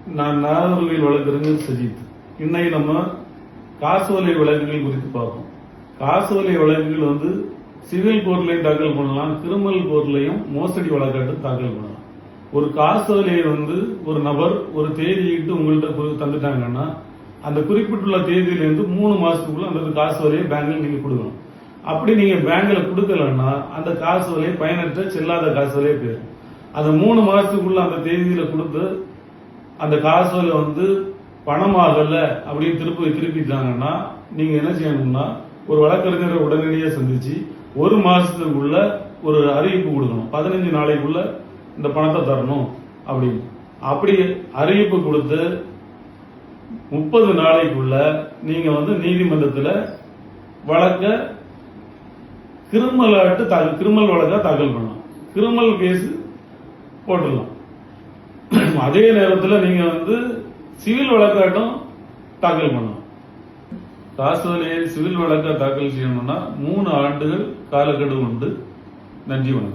நான் நாகர்கோவில் வழக்கறிஞர் சஜித். இன்னைக்கு நம்ம காசோலை வழக்குகள் குறித்து பார்ப்போம். காசோலை வழக்குகள் சிவில் கோர்ட்லையும் தாக்கல் பண்ணலாம், கிரிமினல் கோர்ட்லையும் மோசடி வழக்காட்டு தாக்கல் பண்ணலாம். ஒரு காசோலையை ஒரு நபர் ஒரு தேதியிட்டு உங்கள்கிட்ட தந்துட்டாங்கன்னா அந்த குறிப்பிட்டுள்ள தேதியிலிருந்து 3 மாசத்துக்குள்ள அந்த காசோலையை பேங்க்ல நீங்க கொடுக்கணும். அப்படி நீங்க பேங்க்ல கொடுக்கலன்னா அந்த காசோலை பயனற்ற செல்லாத காசோலையே போயிடும். அந்த 3 மாசத்துக்குள்ள அந்த தேதியில கொடுத்து அந்த காசோலை பணமாகல அப்படின்னு திருப்பிட்டாங்கன்னா நீங்க என்ன செய்யணும்னா ஒரு வழக்கறிஞரை உடனடியாக சந்திச்சு 1 மாசத்துக்குள்ள ஒரு அறிவிப்பு கொடுக்கணும். 15 நாளைக்குள்ள இந்த பணத்தை தரணும் அப்படின்னு. அப்படி அறிவிப்பு கொடுத்து 30 நாளைக்குள்ள நீங்க நீதிமன்றத்தில் வழக்க கிரிமினல் வழக்கா தாக்கல் பண்ணலாம். கிரிமினல் கேஸ் போட்டுடலாம். அதே நேரத்தில் நீங்க சிவில் வழக்காட்டும் தாக்கல் பண்ணலாம். காசோலையை சிவில் வழக்கா தாக்கல் செய்யணும்னா 3 ஆண்டுகள் காலக்கெடு உண்டு. நன்றி, வணக்கம்.